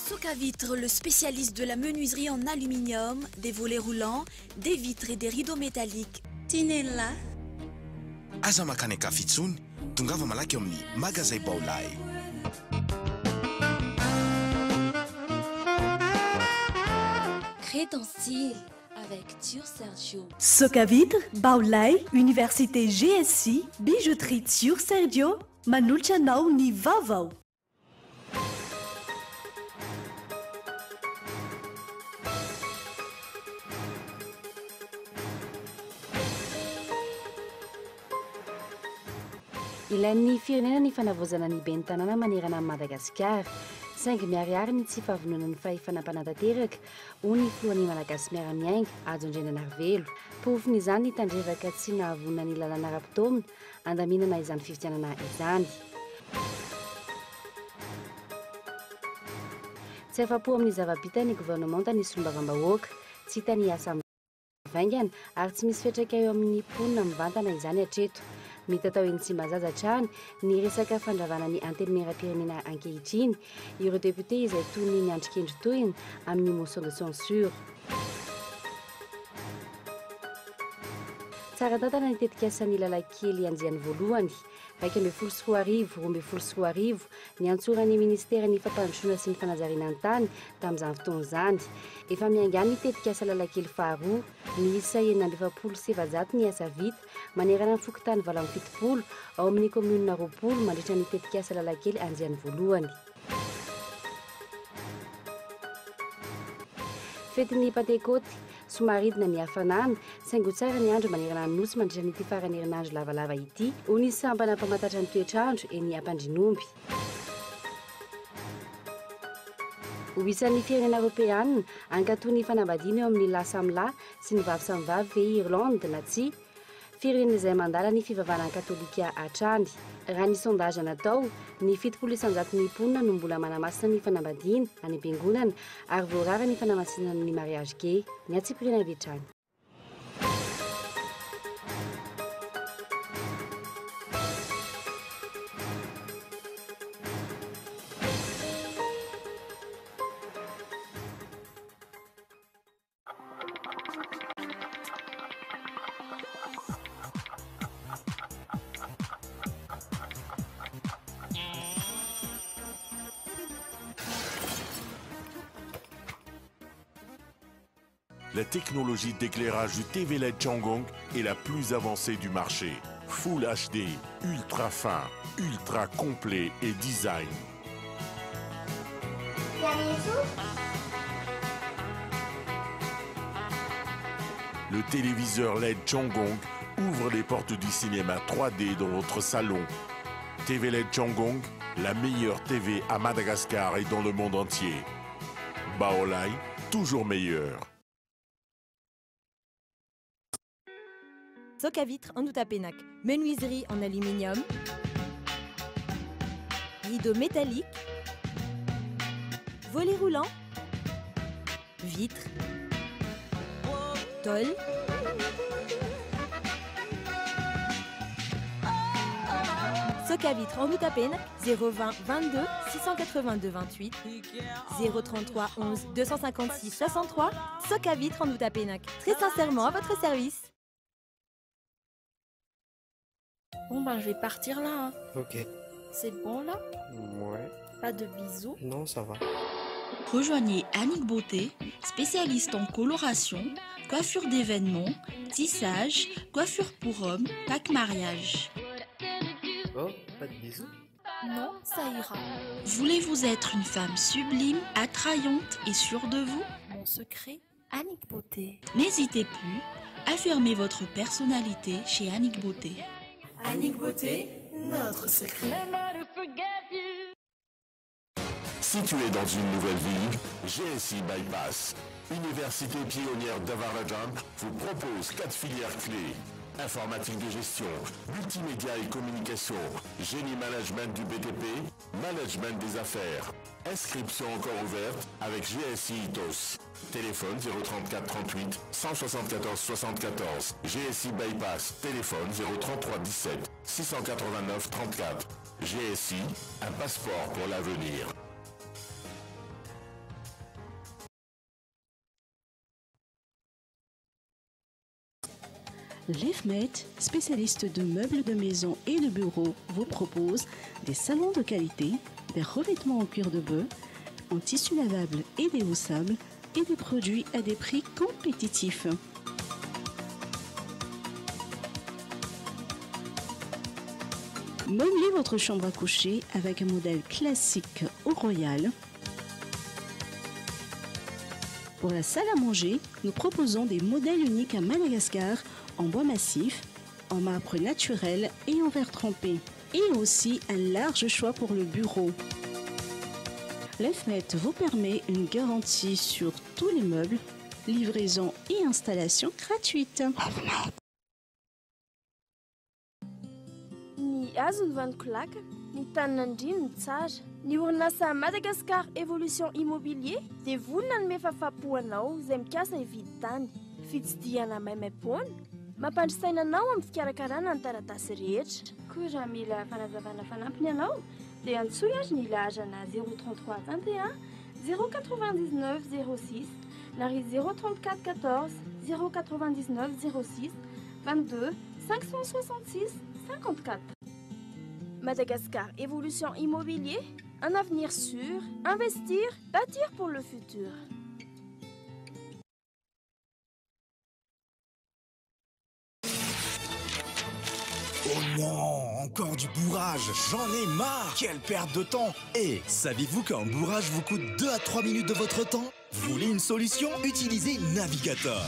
Socavitre, le spécialiste de la menuiserie en aluminium, des volets roulants, des vitres et des rideaux métalliques. Tinella. Aza makany akafitsony, tongava malaky eo amin'ny magasin Baolay. Crée ton style avec Tur Sergio. Socavitre, Baolay, Université GSI, bijouterie Tur Sergio, manolotra anao ny vaovao. Ilain'ny firenena ny fanavozana ny ben'ny tanàna manerana amin'ny Madagasikara. Saingy miariary ny tsy fahavonona ny fahefanam-panatanteraka ho ny filohan'ny malagasy miara-miainga ajo indrena narvelo. Pofiny izany ny tandrevaka tsy nahavonona ny lalàna ara-pitomina andaminana izany fifidianana izany. Tsy afa-po amin'ny zava-bita ny gouvernement tany solombavam-bahoaka, tsy hita ny asa vaingana ary tsy misy fetraka eo amin'ny mponina mivantana izany hatreto. Mety atao eny tsy mahazaza hatrany ny resaka fandravana ny antenimieram-pirenena ankehitriny ireo député izay toy ny miandrikendry toyiny amin'ny motion de censure. Tsara tantana ny tetikasa ny lalankely anjiany voalohany 2024 2024 ny antsoran'ny ministera ny fampandrosoana sy ny fanazariana an-tany tamin'izany fotoana izany. Efa miangany ny tetikasa lalankely faharoa miisa 700 ny asa vita manerana ny fokotany 770 ao amin'ny komuna 20 mandritra ny tetikasa lalankely anjiany voalohany. Fetin'ny Pentecote somaridina ny hafanana, saingo tsara ny andro manerana ny nosy mandritra n'ity farany herinandro lavalava ity, ho ny sambana mpamatatra ny toetrandro eny Ampandrinomby. Ho isan'ny firenena Europeanina ankatoy ny fanambadiana eo amin'ny lahy samy lahy sy ny vavy samy vavy ve Irlande na tsia, firenena izay mandala ny fivavahana katolika hatrany. Raha ny sondage natao, ny 70% ny mponina no mbola manamasina ny fanambadiana any am-piangonana ary voarara ny fanamasinana ny mariage gay ny atsipirina avetrany. La technologie d'éclairage du TV LED Changgong est la plus avancée du marché. Full HD, ultra fin, ultra complet et design. Le téléviseur LED Changgong ouvre les portes du cinéma 3D dans votre salon. TV LED Changgong, la meilleure TV à Madagascar et dans le monde entier. Baolay, toujours meilleur. Socavitre en Outapenac, menuiserie en aluminium, rideaux métalliques, volets roulants, vitres, tôle, Socavitre en Outapenac, 020 22 682 28, 033 11 256 63, Socavitre en Outapenac. Très sincèrement à votre service. Bon ben je vais partir là. Hein. Ok. C'est bon là? Ouais. Pas de bisous? Non, ça va. Rejoignez Annick Beauté, spécialiste en coloration, coiffure d'événements, tissage, coiffure pour hommes, pack mariage. Oh, pas de bisous? Non, ça ira. Voulez-vous être une femme sublime, attrayante et sûre de vous? Mon secret, Annick Beauté. N'hésitez plus, affirmez votre personnalité chez Annick Beauté. Annick Beauté, notre secret. Situé dans une nouvelle ville, GSI Bypass, Université pionnière d'Avaradjam, vous propose 4 filières clés. Informatique de gestion, multimédia et communication, génie management du BTP, management des affaires. Inscription encore ouverte avec GSI ITOS. Téléphone 034 38 174 74. GSI Bypass. Téléphone 033 17 689 34. GSI, un passeport pour l'avenir. L'EFMET, spécialiste de meubles de maison et de bureaux, vous propose des salons de qualité, des revêtements en cuir de bœuf, en tissu lavable et déhaussable et des produits à des prix compétitifs. Meublez votre chambre à coucher avec un modèle classique au royal. Pour la salle à manger, nous proposons des modèles uniques à Madagascar en bois massif, en marbre naturel et en verre trempé. Et aussi un large choix pour le bureau. L'EFMET vous permet une garantie sur tous les meubles, livraison et installation gratuite. Ny azony vanikolaka, ny tanin'andriny ny tsara, ny orinasa Madagascar Evolution Immobilier dia vonona ny mefafapoanao izay mikasa hividy tany, fitsidihana maimaimpoana, mampandrisaina anao amin'ny fikarakarana ny taratasy rehetra. Koa raha mila fanazavana fanampiny ianao dia antsoy azy ny lahazana 033 21 099 06 na ry 034 14 099 06 22 566 54. Madagascar Évolution Immobilier, un avenir sûr, investir, bâtir pour le futur. Oh non, encore du bourrage, j'en ai marre. Quelle perte de temps. Et saviez-vous qu'un bourrage vous coûte 2 à 3 minutes de votre temps? Vous voulez une solution? Utilisez Navigator.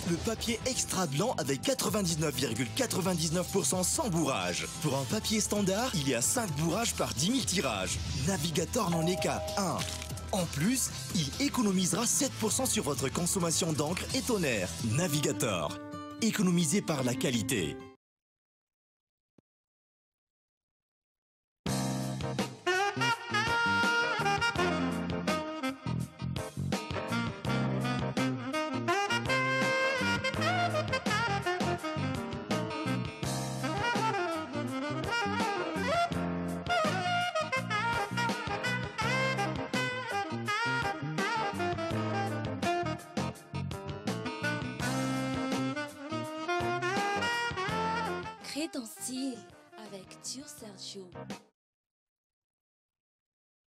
Le papier extra blanc avec 99,99% sans bourrage. Pour un papier standard, il y a 5 bourrages par 10 000 tirages. Navigator n'en est qu'à 1. En plus, il économisera 7% sur votre consommation d'encre et tonnerre. Navigator. Économisé par la qualité. Crée ton style avec Tur Sergio.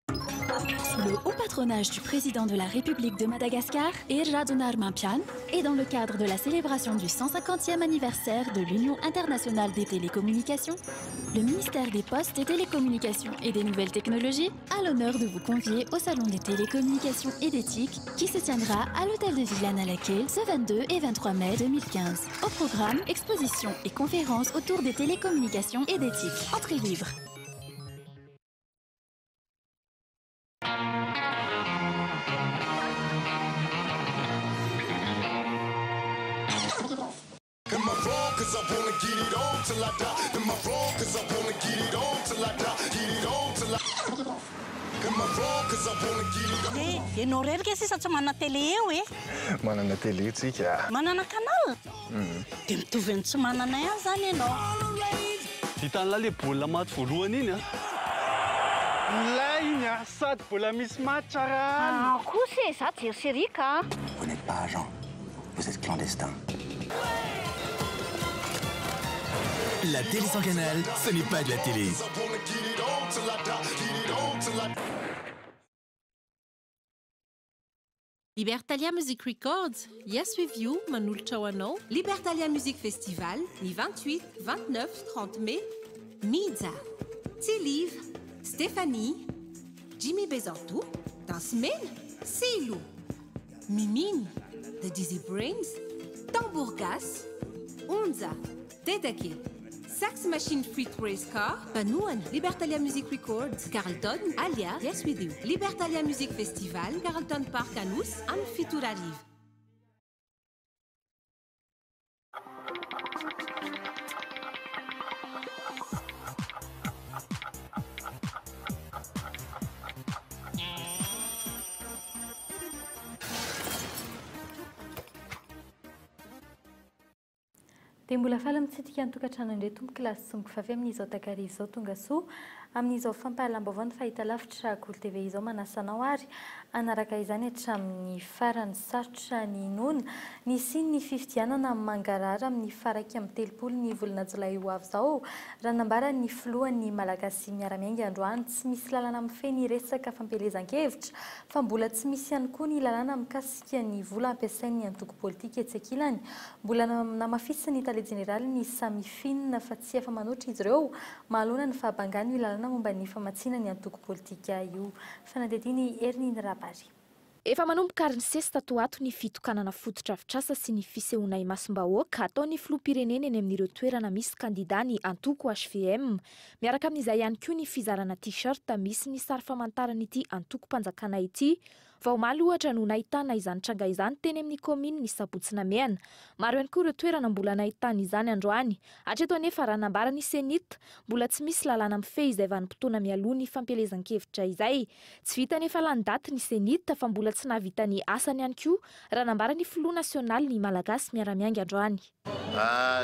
Sous le haut patronage du président de la République de Madagascar, Radounar Mampian, et dans le cadre de la célébration du 150e anniversaire de l'Union internationale des télécommunications, le ministère des Postes, des Télécommunications et des Nouvelles Technologies a l'honneur de vous convier au Salon des Télécommunications et d'éthique qui se tiendra à l'hôtel de Villane-à-Laquelle ce 22 et 23 mai 2015. Au programme, expositions et conférences autour des télécommunications et d'éthique. Entrée libre. Ianao reraka sisa tsy manana télé eo e? Manana télé tsika. Manana canal? Dia mitovy ny tsy mananay azy zany ianao. Hitan'la le baolina maty voalohany iny a. Ilay iny a, sady mbola misy match ara. Kosa e, za jery sérika. Vous n'êtes pas agent, vous êtes clandestin. La télé sans canal, ce n'est pas de la télé. Libertalia Music Records, Yes With You, manolotra ho anao. Libertalia Music Festival, ny 28, 29, 30 mai. Miza, Tsiliv, Stéphanie, Jimmy Bezantou, Dansemena, Silo, Mimine, The Dizzy Brains, Tambourgas, Unza, Dedake, Sax Machine Free Race Car, Panouane, Libertalia Music Records, Carlton, Alia, Yes With You, Libertalia Music Festival, Carlton Park Anous, Anfitura Live. Dia mbola faly mitsitsika ny tokantrano indray tompo kilasy somboko fa avy amin'izao takariva izao tonga soa amin'izao fampahalam-baovany fahita lavitra Gol TV izao manasanao ary anaraka izany hatramin'ny farany sarotra ny nona nisy ny fifidianana mangarara amin'ny faraika amin'ny telopolo ny volana jolay ho avy izao raha nambara ny filohan'ny malagasy miaramiainga androany tsy misy lalana mifeny resaka fampelezan-kevitra fa mbola tsy misy ihany koa ny lalana mikasika ny vola ampiasain'ny antoko politika etsy ankilany mbola namafisy ny tale jeneraly ny samy finina fa tsy efa manoatra izy ireo mahalona ny fahabangany io lalana momba ny famatsiana ny antoko politika io fanadidiny Erniny Rabary. Efa manomboka ary ny sesy tato ato ny fitokanana fototra-avitrasa sy ny fisehoana imasom-bahoaka ataon'ny filoham-pirenena eny amin'ireo toerana misy kandidà ny antoko HVM. Miaraka amin'izay ihany koa ny fizarana t-shirt misy ny sary famantaran'ity antoko mpanjakana ity. Vaomaly ohatra no nahitana izany tranga izany teny amin'ny kominy ny Sabotsina Mehana. Maro ihany koa ireo toerana mbola nahitana izany androany. Hatreto anefa raha nambara ny senita mbola tsy misy lalana mifehy izay vanim-potoana mialoha ny fampelezan-kevitra izay. Tsy vita nefa lany daty ny senita fa mbola tsy nahavita ny asany ihany koa raha nambara ny filoha nasionaly ny malagasy miaramiainga androany.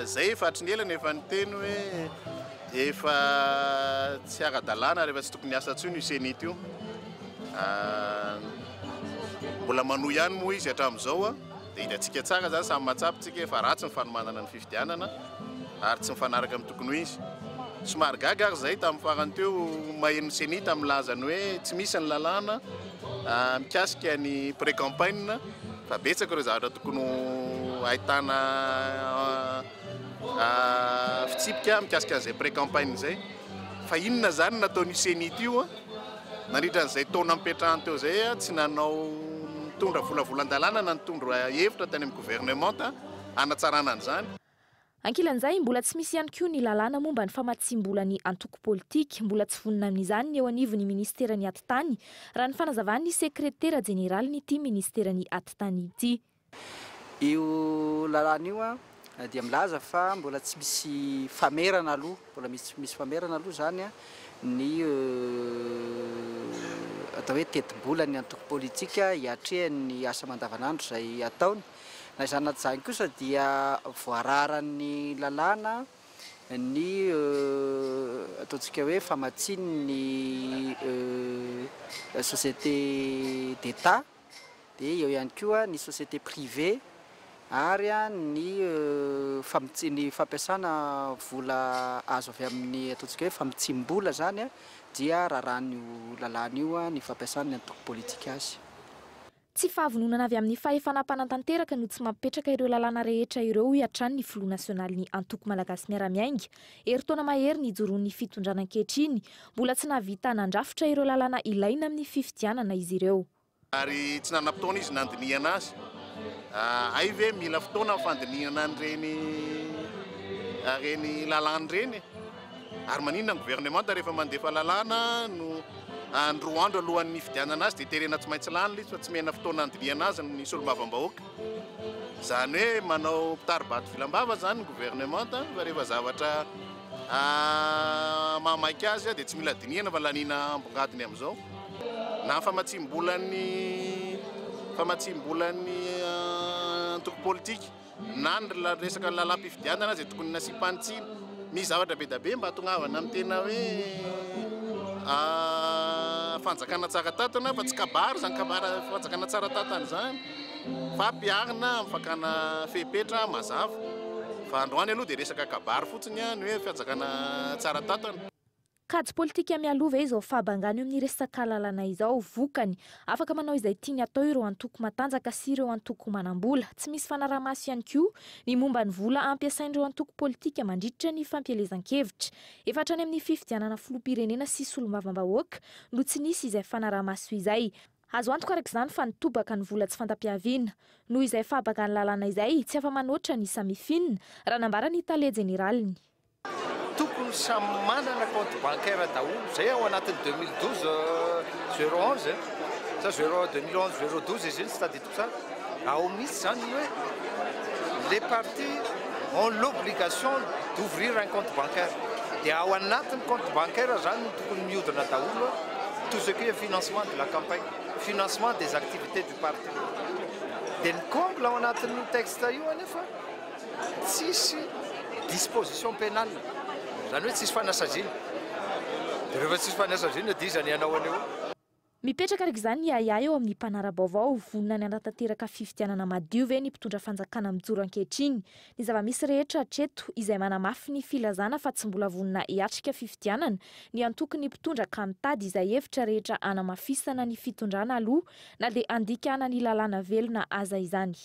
Zay efa hatrinelana efa niteny hoe efa tsy ara-dalàna rehefa tsy tokony asa tsony io senita io. Mbola manohy ihany moa izy hatramin'izao dia hitantsika tsara zany samy matsapitsika efa ratsy ny fanomanana ny fifidianana ary tsy mifanaraka amin'ny tokony ho izy. Somary gaga ary zay tamin'ny farany teo maheno senita milazany hoe tsy misy ny lalàna mikasika ny pré-campagne fa betsaka ireo zavatra tokony ahitana fitsipika mikasika an'izay pré-campagne zay fa inona zany nataon'io senita io nandritran'izay taona mipetrahany teo zay tsy nanao nitondra volavolan-dalàna na nitondra hevitra tany amin'ny gouvernement hanatsarana an'izany. Ankilan'izay mbola tsy misy ihany koa ny lalàna momba ny famatsim-bola ny antoko politika mbola tsy vonina amin'izany ny eo anivon'ny ministerany atitany raha ny fanazavan'ny sekretera jeneraly nyity ministerany atitany ity. Io lalàna io dia milaza fa mbola tsy misy famerana aloha, mbola misy famerana aloha zany ny atao hoe teti-bola ny antoko politika hiatrehany asa mandavanandro izay ataony. Na izany naty izany kosa dia voararan'ny lalàna ny ataontsika hoe famatsiany société d'État dia eo ihany koa ny société privée ary ny fampiasana vola azo avy amin'ny ataontsika hoe famitsim-bola zany dia raharan'io lalàna io ny fampiasana ny antoko politika azy. Tsy fahavononana avy amin'ny fahefanam-panantanteraka no tsy mampipetraka ireo lalàna rehetra ireo hiatrany ny filoha nasionaly ny antoko malagasy miaramiainga. Herintaona mahery ny ijoroan'ny fitondrana ankehitriny mbola tsy nahavita nandrafitra ireo lalàna ilaina amin'ny fifidianana izy ireo. Ary tsy nanam-potoana izy nandinihana azy. Ay ve mila fotoana fandinihana reny lalàna reny ary maninona ny gouvernement rehefa mandefa lalàna no andro andro alohan'ny fidianana azy dia terena tsy maintsy lany izy fa tsy mena fotoana andinihana azy ny solombavambahoaka. Zany hoe manao pitaribato filambava zany ny gouvernement fa rehefa zavatra mamaiky azy dia tsy mila dinihana fa lanina ambongadiny amin'izao. Na famatsim-bolan'ny antoko politika na ny resaka lalam-pifidianana izay tokony nasiam-panitsiana. Misy zavatra be da be mba hatonavana amin'ny tena hoe fanjakana tsara tatana fa tsy kabary zany fanjakana tsara tatana zany fa ampiarina mifakana fepetra mazava fa androany aloha dia resaka kabary fotsiny ny hoe fanjakana tsara tatana. Kajy politika mialova izao fahabangany amin'ny resaka lalàna izao vokany afaka manao izay tiany atao ireo antoko matanjaka sy ireo antoko manambola. Tsy misy fanarahamaso ihany koa ny momba ny vola ampiasain'ireo antoko politika mandritra ny fampielezan-kevitra. Efa hatrany amin'ny fifidianana filoham-pirenena sy solombavambahoaka no tsy nisy izay fanarahamaso izay. Azo antoka araka izany fa nitobaka ny vola tsy fantampiaviana. Noho izay fahabangany lalàna izay tsy afa-manoatra ny samifinina raha nambara ny tale jeneraliny. Tokony samy manana compte bancaire daholo zay ao anatin'ny 2012-011 sa 2011-012 izy iny tsy tadidiko tsara. Ao misy zany hoe les partis ont l'obligation d'ouvrir un compte bancaire. Dia ao anatin'ny compte bancaire zany tokony mihodina daholo tout ce qui est financement de la campagne, financement des activités du parti. Dia ny comble ao anatin'ny texte io anefa tsisy disposition pénale. Zany hoe tsisy fanasaziana. rehefa tsisy faniasandrina dia izany ianao aneo. Mipetraka araka izany Yaya eo amin'ny mpanara-baovao vonina ny anatanteraka fifidianana madio ve ny mpitondra fanjakana mijoro ankehitriny. Ny zava-misy rehetra hatreto izay manamafy ny filazana fa tsy mbola vonina hiatrika fifidianana ny antoky ny mpitondra ka mitady izay hevitra rehetra anamafisana ny fitondrana aloha na dia andikana ny lalàna velona aza izany.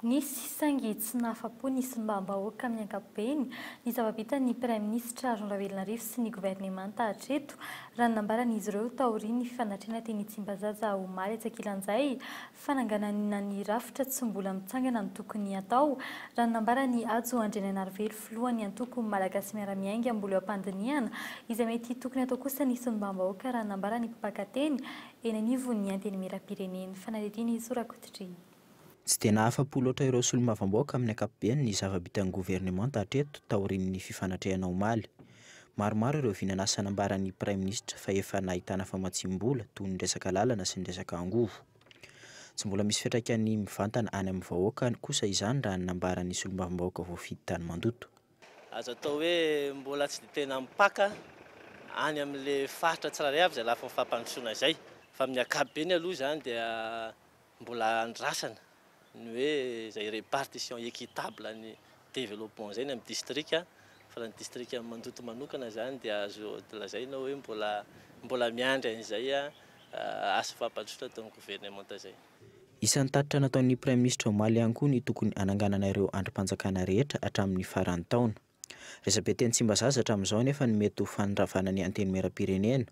Nisy sangy tsy nahafa-po ny sombam-bahoaka amin'ny ankapobeny ny zava-bita ny Praiministra Jean Ravelonarivo sy ny governemanta hatreto raha nambaran'izy ireo taorian'ny fifanatreana teny Tsimbazaza omaly Antsiakilanjay fananganana ny rafitra tsy mbola mitsangana ny tokony atao raha nambarany Ajo Andriananarivelo filohan'ny antoko malagasy miara-miainga mbola eo am-pandiniana izay mety tokony atao kosa ny sombam-bahoaka raha nambarany mpakateny eny anivon'ny antenimieram-pireneny fanadidiny Sorakotitry. Tsy dia nahafa-po loatra ireo solombavambahoaka amin'ny ankapobeny ny zava-bitan'ny governemanta hatreto taorian'ny fifanatreana omaly. Maromaro ireo vinanasa nambaran'ny Praiministra fa efa nahitana famatsim-bola toy ny resaka lalana sy ny resaka angovo. Tsy mbola misy fiantraikany mivantana any amin'ny vahoaka kosa izany raha nambaran'ny solombavambahoaka voafidy tany mandoto. Azo atao hoe mbola tsy dia tena mipaka any amin'ilay faritra tsiraray avy izay lafa mifampandrosoana izay fa amin'ny ankapobeny aloha izany dia mbola andrasana ny hoe izay répartition équitable ny développement zay ny amin'ny district fa ny district mandoto manokana zany dia azo lazaina hoe mbola miandry an'izay asa fampandrosoana tao amin'ny gouvernement zay. Isan'ny tatitra nataon'ny Praiministra omaly ihany koa ny tokony ananganana ireo andrim-panjakana rehetra hatramin'ny faran'ny taona. Resabe teny Tsimbazaza hatramin'izao nefa ny mety ho fanondravana ny antenimieram-pirenena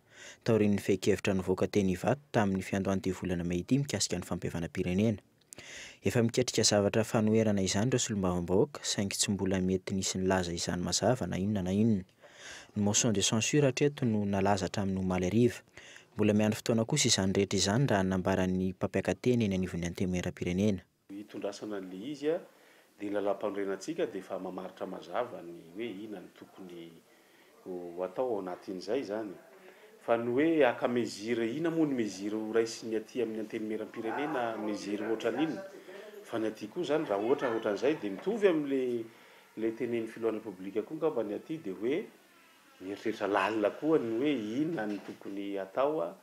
taorian'ny fehi-kevitra nivoaka teny Ivato tamin'ny fiandohan'ny volana May ity mikasika ny fampihavana-pirenena. Efa miketrika zavatra fanoherana izany ireo solombavambahoaka saingy tsy mbola mety nisy nilaza izany mazava na inona na inona. Ny motion de censure hatreto no nalaza hatramin'ny omaly hariva. Mbola miandry fotoana kosa izany rehetra izany raha nambaran'ny mpampiakateny eny anivon'ny antenimieram-pirenena. Hitondrasana an'ilay izy dia lalam-panorenantsika dia efa mamaritra mazava ny hoe inona ny tokony atao ao anatin'izay zany. Fa ny hoe aka mezira ina moa ny mezira raisiny aty amin'ny antenimieram-pirenena mezira ohatra n'inona fa ny aty koa zany raha ohatran'izay dia mitovy amin'ilay tenen'ny filohan'ny Repoblika koa ngamba ny aty dia hoe mieritreritra lalina koa ny hoe inona ny tokony atao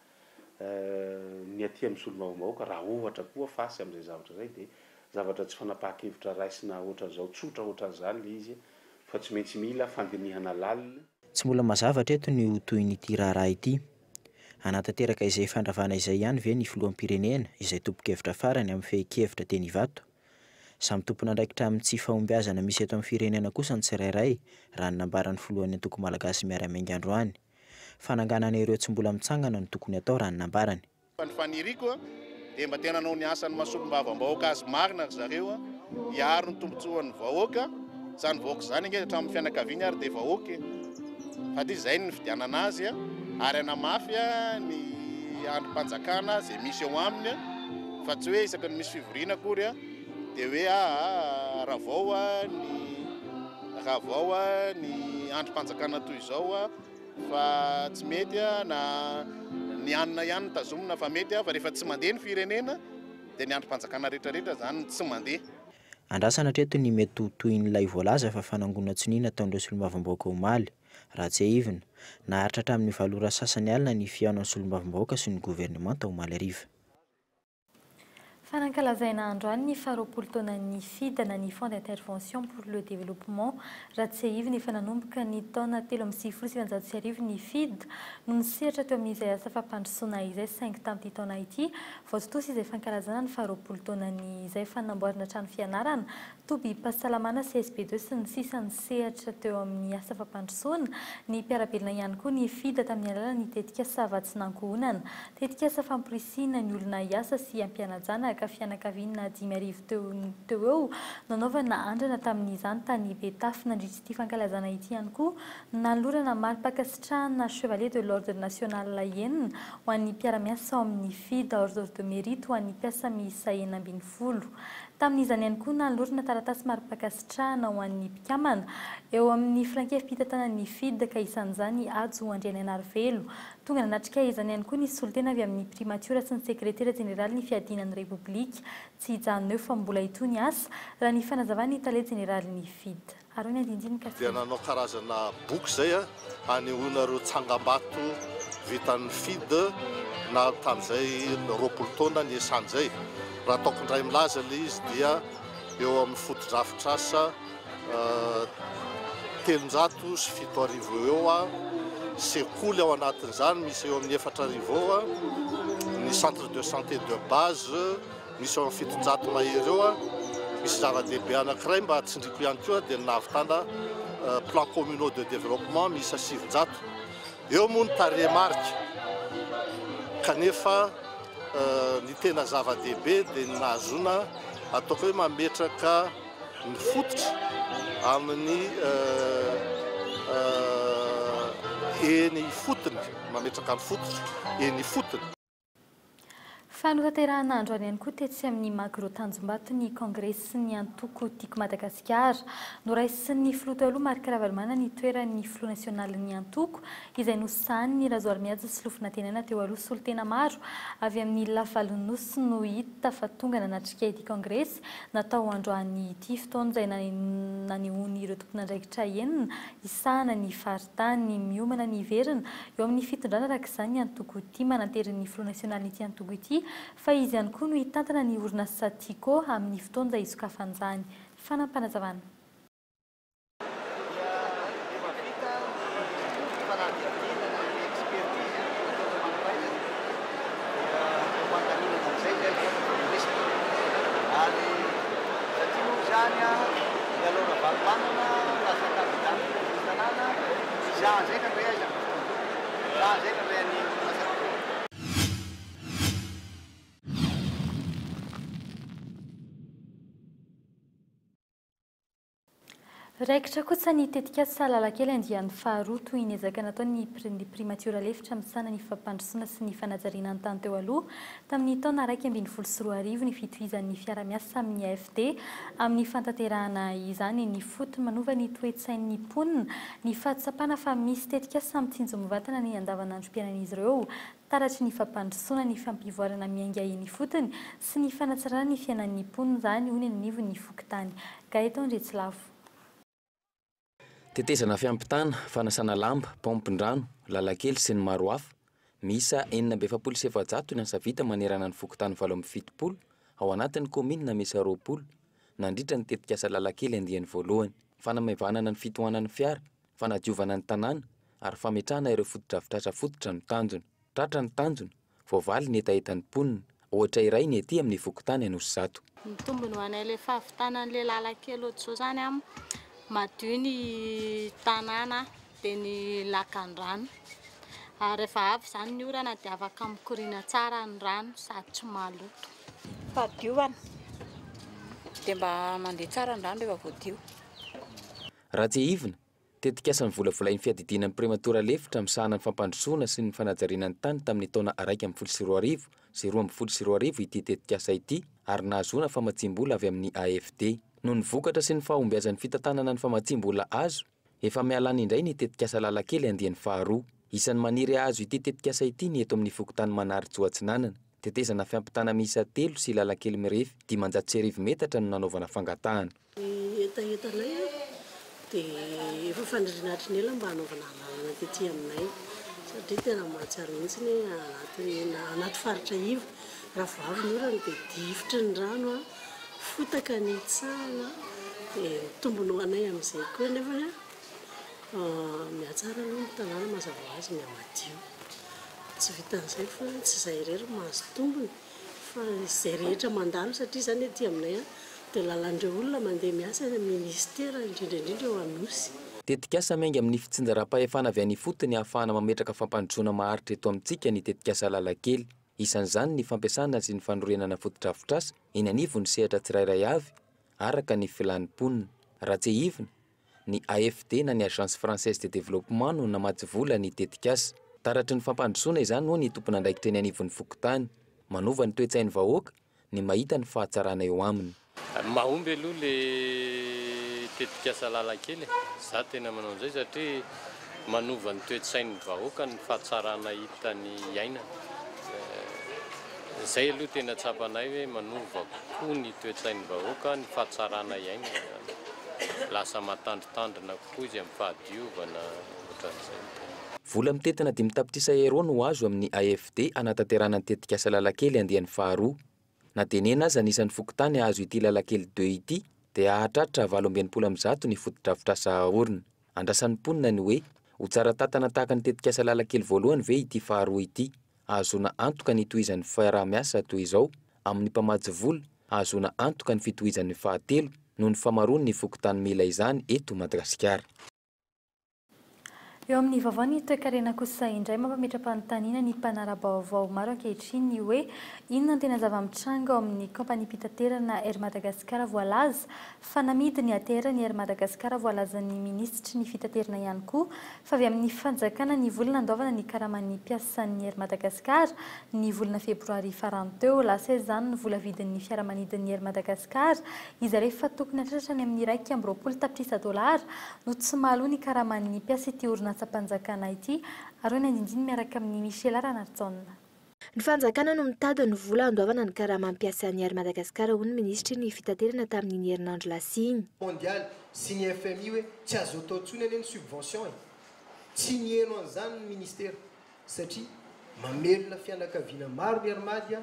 ny aty amin'ny solombavambahoaka raha ohatra koa fasy amin'izay zavatra zay dia zavatra tsy fanapahan-kevitra raisina ohatran'izao tsotra ohatran'izany le izy fa tsy maintsy mila fandinihana lalina. Tsy mbola mazava hatreto ny tohin'ity raharaha ity. Anatanteraka izay fandravana izay ihany ve ny filoham-pirenena izay tompo-kevitra farany amin'ny fehi-kevitra teny Ivato. Samy tompona andraikitra amin'ny tsy fahombiazana misy eto amin'ny firenena kosa ny tsirairay raha ny nambaran'ny filohan'ny antoko malagasy miara-miainga androany. Fananganana ireo tsy mbola mitsangana no tokony atao raha ny nambarany. Faniriko dia mba tena nao ny asan'ny mahasolombavambahoaka azy marina zareo hiaro ny tombotsoan'ny vahoaka zany vahoaka zany inge hatramin'ny fianakaviany ary dia vahoaka fa dia izay ny fidianana azy ary anamafy ny androm-panjakana izay misy eo aminy fa tsy hoe isaky ny misy fivoriana akory dia hoe raha vao ny androm-panjakana toy izao fa tsy mety na ny anina ihany tazomina fa mety fa rehefa tsy mandeha ny firenena dia ny androm-panjakana rehetrarehetra zany tsy mandeha. Andrasana hatreto ny mety tohin'ilay voalaza fa fanangonana tsiniana ataon'ireo solombavambahoaka omaly raha tsy haivina naharitra hatramin'ny valora sasany alina ny fihaonan'ny solombavambahoaka sy ny governemanta omaly hariva. Fanankalazaina androany ny faharoapolo taonan'ny FID na ny Fonds d'intervention pour le développement raha tsy haivina efa nanomboka ny taona 3,7 ny FID no nisehatra teo amin'izay asa fampandrosoana izay saingy tamin'ity taona ity voatotosa izay fankalazana ny faharoapolo taonany izay fanamboarana trano fianarana toby-pahasalamana CSP2 sy ny sisa nisehatra teo amin'ny asa fampandrosoana ny mpiarabelona ihany koa ny FID tamin'ny alalan'ny tetika savatsy nankohonana tetika asa fampirisihana ny olona hiasa sy ampianajana ka fianakaviana 10,000 teo eo nanaovana andrana tamin'izany tany Betafy nandritra ity fankalazana ity ihany koa nalorana mari-pakasitrahana Chevalier de l'Ordre National enina ho an'ny mpiara-miasa ao amin'ny FID ordre de mérite ho an'ny mpiasa miisa 12. Tamin'izany ihany koa nalorana taratasy mari-pakasitrahana ho an'ny mpikambana eo amin'ny filankevim-pitantanan'ny FID ka isan'izany Ajo Andriananarivelo tonga nanatrika izany ihany koa ny solitena avy amin'ny primature sy ny sekretera jeneraly ny fiadinan'ny Repoblika tsy hijanona eo fa mbola itony asa raha ny fanazavany tale jeneraly ny FID ary ny andindinika dia nanao karazana boky zay a anehoana reo tsangambato vitan'ny fide na tamin'izay 20 taona ny esan'izay raha ataoko indray milaza le izy dia eo amin'ny foto-drafitrasa 370 eo a sekoly ao anatin'izany misy eo amin'ny 400 eo a ny centre de santé de base misy eo amin'ny 700 mahery eo a misy zava-dehibe anankiray mba tsindriko ihany koa dia navitana plan communaux de développement misy 700 eo moa ny tarehimarika kanefa ny tena zava-dehibe dia ny nahazoana ataoko hoe mametraka ny fototra amin'ny eny fotony mametraka ny fototra eny fotony. Fanotanterahana androany ihany koa tetsy amin'ny Magro Tanjombato ny kongresy ny antoko tiako Madagasikara noraisin'ny filoha teo aloha Marc Ravalomanana ny toeran'ny filoha nasionalin'ny antoko izay nosahan'ny Razoary Mihaja sy lofina tenena teo aloha solotena maro avy amin'ny lavalonynosy no hita fa tonga nanatrika ity kongresy natao androany ity fotoana izay nanehoany ireo tompon'andraikitra enina isahana ny faritany miomana ny iverina eo amin'ny fitondrana araka izany ny antoko ity manantery ny filoha nasionalin'ity antoko ity fa izy ihany koa no hitantana ny orinasa Tico amin'ny fotoana izay isokafan'izany fanampanazavana. Raikitra kosa ny tetikasa lalakely andiany faharoa toy ny ezaka nataony primatiora lefitra misana ny fampandrosoana sy ny fanajariana ny tany teo aloha tamin'ny taona 2024 ny fitohizan'ny fiara-miasa amin'ny AFD amin'ny fantanterahana izany ny fotony manova ny toe-tsain'ny mponina ny fahatsapana fa misy tetikasa mitsinjo mivatana ny andavanandrom-piainan'izy ireo taratry ny fampandrosoana ny fampivoarana miainga eny fotony sy ny fanatsarana ny fiainan'ny mponina zany hoy ny anivon'ny fokotany Gaeton Retsilavo. Tetezana fiampitana, fanasana lamba, pompin-drano, lalakely sy ny maro hafa. Misa 477 ny asa vita manerana ny fokotany 770 ao anatin'ny komina misy 20 nandritra ny tetikasa lalakely andiany voalohany. Fanamavanana ny fitohanan'ny fiara, fanadiovana ny tanàna ary fametrahana ireo fotodrafitrasa fototra ny tanjona. Tratra ny tanjona, voavaly ny etaetan'ny mponina. Ohatra iray ny ety amin'ny fokotany Anosizato. Ny tombony ho anay le fahavitanan'le lalakely ohatr'izao zany madio ny tanàna dia ny lakan-drano ary rehefa avy izany ny orana dia afaka mikoriana tsara ny rano sady tsy maloto. Fadiovana dia mba mandeha tsara ny rano rehefa voadio. Ratseivina tetikasa ny volavolain'ny fiadidinan'ny primatora lefitra misahana ny fampandrosoana sy ny fanajariana ny tany tamin'ny taona 1/24 sy 2/24 ity tetikasa ity ary nahazoana famatsim-bola avy amin'ny AFD. Noho ny vokatra sy ny fahombiazan'ny fitantanana ny famatsim-bola azo, efa mialana indray ny tetikasa lalakely andiany faharoa. Isan'ny maniry azo ity tetikasa ity ny eto amin'ny fokotany Manaritsy Atsinanana. Tetezana fiampitana miisa 3 sy lalakely mirefy 500 metatra no nanaovana fangatahana. Etaetanay dia efa fandririnatry ny ela mba hanaovana lalana tetỳ aminay satria tena mahatsiaro mihitsy ny anaty faritra ivo raha vavy ny orana dia difitry ny rano fotaka ny tsara dia tombony ho anay amin'izay koa nefa mihatsara aloha ny tanàna mazava ho azy miamadio tsy vitan'izay fa tsy izay rery mahazo tombony fa izay rehetra mandalo satria izany ety aminay dia lalandreo olona mandeha miasa ministera indrindraindrindra eo Anosy. Tetikasa miainga amin'ny fitsinjaram-pahefana avy any fotony ahafahana mametraka fampandrosoana maharitra eto amintsika ny tetikasa lalakely. Isan'izany ny fampiasana sy ny fanorenana fotodrafitrasa eny anivony sehatra tsirairay avy araka ny filan'ny mponina. Ratseivina ny AFD na ny Agence Française de Développement no namatsy vola ny tetikasa. Taratry ny fampandrosoana izany no ny tompon'andraikitra eny anivon'ny fokotany. Manova ny toe-tsain'ny vahoaka ny mahita ny fahatsarana eo aminy. Mahomby aloha le tetikasa lalakely. Za tena manao an'izay satria manova ny toe-tsain'ny vahoaka ny fahatsarana hitany iainana. Zay aloha tena tsapanay hoe manova koa ny toe-tsain'ny vahoaka ny fahatsarana iainana. lasa matandritandrina kokoa izy amin'ny fahadiovana ohatran'izay. Vola mitetina 5 tapitrisa euro no azo amin'ny AFD anatanterana ny tetikasa lalakely andiany faharoa. Na tenena aza anisan'ny fokontany azo ity lalakely 2 ity dia ahatratra 870 ny fotodrafitrasa orina. Andrasan'ny mponina ny hoe ho tsara tatana tahaka ny tetikasa lalakely voalohany ve ity faharoa ity. Ahazona antoka ny tohizan'ny fiaraha-miasa toy izao. Amin'ny mpamatsy vola ahazona antoka ny fitohizan'ny fahatelo noho ny famarony ny fokontany mila izany eto Madagasikara. Eo amin'ny vaovao ny toe-karena kosa indray mampametra-panontaniana ny mpanara-baovao maro ankehitriny ny hoe inona no tena zava-mitranga ao amin'ny kompania mpitaterana Air Madagasikara voalaza fa namidy ny ATR ny Air Madagasikara voalazan'ny ministry ny fitaterana ihany koa fa avy amin'ny fanjakana ny volana andaovana ny karaman'ny mpiasan'ny Air Madagasikara ny volana febroary farany teo lasa izany ny vola vidin'ny fiaramanidin'ny Air Madagasikara izay rehefa tokony hatratra ny amin'ny 120 tapitrisa $, no tsy mahaloa ny karaman'ny mpiasa ity orinasa panjakana ity ary ny andindiny miaraka amin'ny Michel Ranartsona. Ny fanjakana no mitady ny vola andoavana ny karamam-piasan'ny Air Madagasikara hoy ny ministry ny fitaterana tamin'ny herinandro lasiny. Mondial sy ny FMI hoe tsy azo atao tsony eny ny subvention tsy nieno an'izany ny ministera satria mamelona fianakaviana maro ny Armady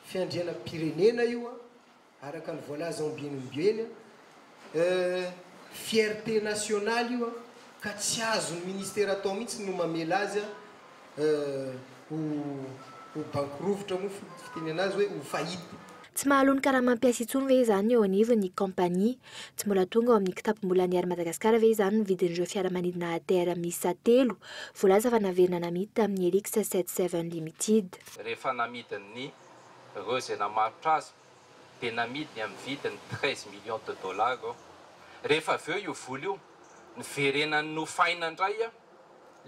fiandriana pirenena io araka ny voalaza ombienombieny fierté nationale io ka tsy azo ny ministera atao mihitsy no mamela azy ho bankrovitra moa fiteny azy hoe ho fahity. Tsy mahaloa ny karamam-piasa intsony ve izany eo anivon'ny kompania. Tsy mbola tonga ao amin'ny kitapom-bolan'ny Air Madagasikara ve izany ny vidin'ireo fiaramanidina ATR miisa 3 voalaza fa naverina namidy tamin'ny Elix 77 Limited. Rehefa namidin'ny ireo izay namarotra azy dia namidiny amin'ny vidiny 13 millions de dollars. Rehefa avy eo io vola io ny verenany nofaina indray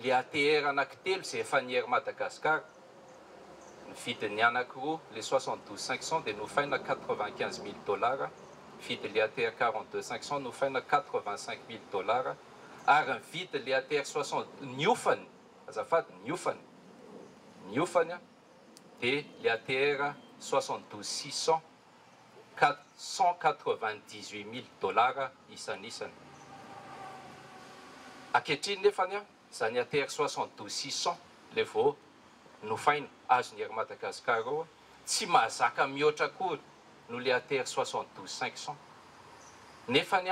le ATR anankitelo izay efa ny Air Madagasikara. Ny vidiny anankiroa le 72 500 dia nofaina 95 000 $. Vidy le ATR 42 500 nofaina 85 000 $. Ary ny vidy le ATR 60 niofany, azafady niofany dia le ATR 72 600 498 000 $ isan'isany. Ankehitriny nefany izany ATR 72 600 le vao nofaina azo ny Air Madagasikara ao tsy mahazaka mihoatra akory no le ATR 72 500 nefany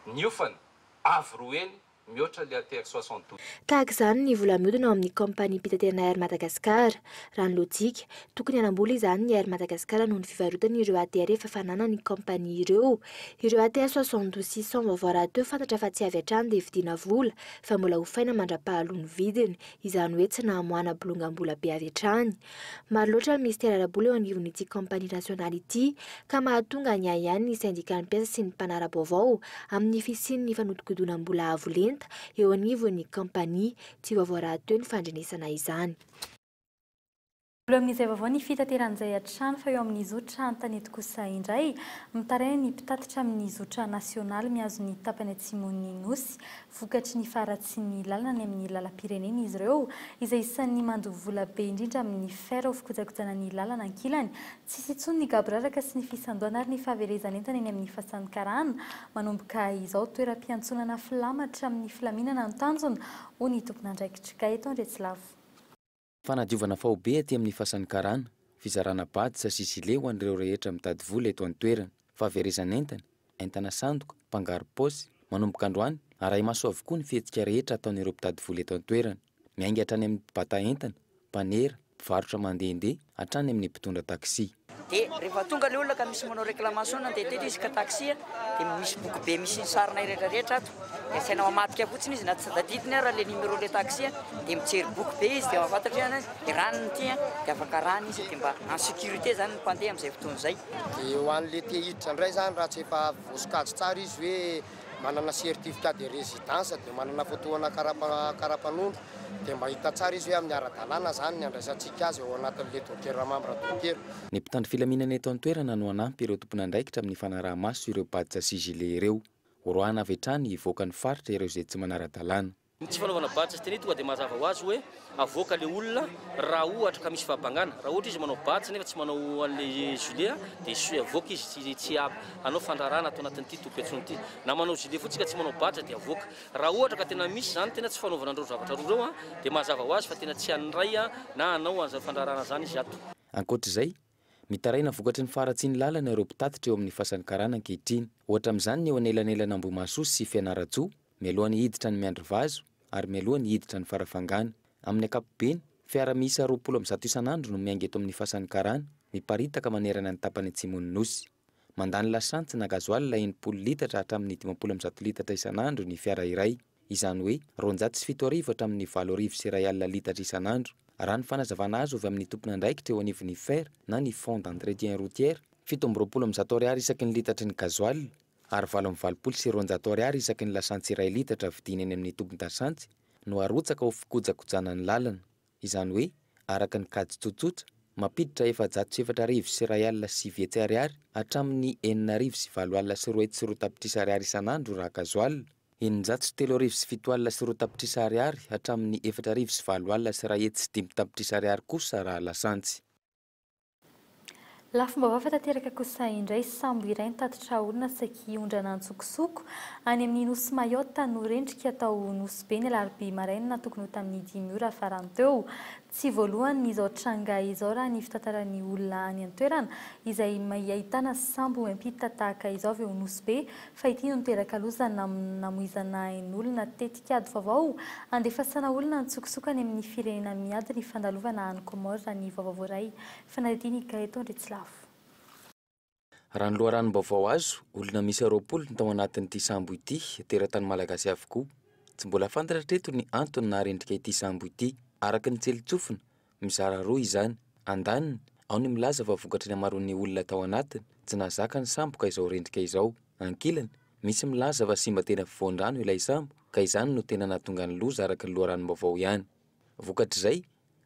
niofany avy roa eny mihoatra le ATR 72. Tahaka izany ny vola mihodina ao amin'ny kompania mpitaterana Air Madagasikara. Raha ny lojika tokony hanambola izany ny Air Madagasikara noho ny fivarotany ireo ATR efa fanana ny kompania ireo. Ireo ATR 72 600 vaovao raha teo fantatra fa tsy avy hatrany dia vidiana vola fa mbola hofaina mandra-pahalohany vidiny izany hoe tsy nahamoana bolongambola be avy hatrany. Maro loatra ny ministera ara-bola eo anivon'ity kompania nasionaly ity ka mahatonga ny ihany ny syndicat mpiasa sy ny mpanara-baovao amin'ny fisian'ny fanodikodonam-bola avo lenta eo anivon'ny kompania tsy vaovao raha teo ny fandrenesana izany. Olo amin'izay vaovao ny fitateran'izay hatrany fa eo amin'ny zotra an-tanety kosa indray mitaraina ny mpitatitra amin'ny zotra nasionaly miazo ny tapany atsimon'ny nosy vokatry ny faratsy ny lalana ny amin'ny lalam-pirenena izy ireo izay isan'ny mandovo vola be indrindra amin'ny fera ho fikojakojana ny lalana ankilany tsisy intsony ny gaboraraka sy ny fisandoana ary ny fahaverezanentana eny amin'ny fasan'ny karana manomboka izao toeram-piantsonana filamatra amin'ny filaminana ny tanjona ho ny tompon'andraikitra eto Andretsilavo. Fanadiovana faobe aty amin'ny fasan'ny karana, fizarana bady sa sisile ho an'ireo rehetra mitady vola eto an-toerana, fahaverezanentana, entana sandoka, mpangaro paosy, manomboka androany, arahy maso avokoa ny fihetsika rehetra ataon'ireo mpitady vola eto an-toerana, miainga hatrany amin'ny bata entana, mpanera, mpivarotra mandehandeha, hatrany amin'ny mpitondra taksi. Dia rehefa tonga le olona ka misy manao réclamation dia teto izy ka taksi dia misy boky be misy sarina rehetrarehetra ato. Dia saina mamatika fotsiny izy na tsy tadidiny raha le numéro le taksi dia mijery boky be izy dia mahafantatra ana dia ranony ity dia afaka rany izy dia mba en sécurité zany ny mpandeha amin'izay fotoana izay. Dia ho an'le te hiditra indray zany raha tsy efa voasokajy tsara izy hoe manana certificat de résidence dia manana fotoana karapanondro dia mba hita tsara izy hoe amin'ny ara-dalàna zany ny andraisantsika azy ao anatin'le dokera membre dokera. Ny mpitandro filaminana eto an-toerana no anampy ireo tompon'andraikitra amin'ny fanaraha-maso ireo badisa sy gilet ireo. Horoahana avy hatrany hivoaka ny faritra ireo izay tsy manara-dalàna. ny tsy fanaovana batsy teny tonga dia mazava ho azy hoe avoaka le olona raha ohatra ka misy fahabangana raha ohatra izy manao batsy nefa tsy manao an'le gilet dia soe avoaka izy tsy anao fandrarana atao anatin'ity topetsony ity na manao gilet fotsika tsy manao batsy dia avoaka raha ohatra ka tena misy zany tena tsy fanaovana andreo zavatra roa reo dia mazava ho azy fa tena tsy an'iray na anao aza fandrarana zany izy ato. Ankoatr'izay mitaraina vokatry ny faratsy ny lalana ireo mpitatitra eo amin'ny fasan'ny karana ankehitriny ohatra amin'izany ny eo anelanelana Ambohimaso sy Fianaratsoa mialohany hiditra ny Miandrivazo ary mialohany hiditra ny Farafangana amin'ny ankapobeny fiara miisa 20 isan'andro no miainga eto amin'ny fasan'ny karana miparitaka manerana ny tapany atsimon'ny nosy mandany lasantsy na gazoaly 90 litatra hatramin'ny 50 litatra isan'andro ny fiara iray izany hoe 207 hatramin'ny 7 litatra isan'andro raha ny fanazavana azy ovy amin'ny tompona andraikitra eo anivon'ny fer na ny fond d'entretien routière 720 ariary isaky ny litatry ny gazoaly ary 720 ariary isaky ny lasantsy 1 litatra vidiny eny amin'ny tompon-dasantsy no arotsaka ho fikojakojana ny lalana izany hoe araka ny kajy tsotsotra mampiditra 707 sy 1,9 ariary hatramin'ny 9,7 ariary isan'andro raha gazoaly 9,7 ariary hatramin'ny 4,9 ariary kosa raha lasantsy. Lafomba tanteraka kosa indray sambo iray nitatitra olona saky ondrana antsokosoko any amin'ny nosy Mayotte no rendrika tao nosy be ny alarobia maraina tokony ho tamin'ny 5 ora farany teo. Tsy voalohany izao tranga izao raha ny fitantaran'ny olona any an-toerana izay ahitana sambo miampita tahaka izao avy eo nosy be fa ity no miteraka loza namoizana ain'olona tetikady vaovao andefasana olona nitsokosoko any amin'ny firenena miady ny fandalovana any Komora ny vaovao voaray fanadiny Gaeton Retsilafo. Raha ny loharano vaovao azo olona misy 20 ny tao anatin'ity sambo ity teratany malagasy avokoa tsy mbola fantatra treto ny antony naharendrika ity sambo ity araka ny tselitsofina mizara roa izany andaniny ao ny milaza fa vokatry ny amaroan'ny olona tao anatiny tsy nahazaka ny sambo ka izao rendrika izao ankilany misy milaza fa simba tena fivoandrano ilay sambo ka izany no tena nahatonga ny loza araka ny loharano vaovao ihany vokatr'izay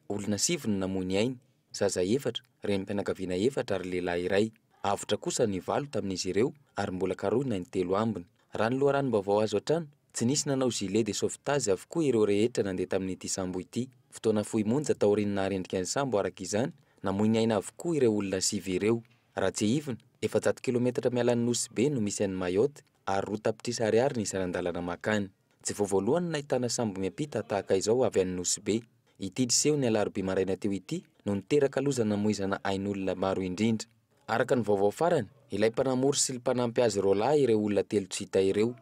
olona 7 no namony ainy zaza 4 renim-pianakaviana 4 ary lehilahy iray avotra kosa ny 8 tamin'izy ireo ary mbola karohina ny 3 ambiny raha ny loharano vaovao azo hatrany tsy nisy nanao gilet de sauvetage avokoa ireo rehetra nandeha tamin'ity sambo ity fotoana fohy monja tao aoriany naharendrika ny sambo araka izany namoy aina avokoa ireo olona 7 ireo raha tsy ivina 400 kilometatra mialan'ny nosy be no misy an'ny Mayotte ary 2 ariary ny isan'andalana makany tsy voavoalohany nahitana sambo miampita tahaka izao avy an'ny nosy be itidry seho ny alarobia maraina teo ity no niteraka loza namoizana ain'olona maro indrindra araka ny vaovao farany ilay mpanamory sy mpanampy azy ireo lahy ireo olona 3 tsy hita ireo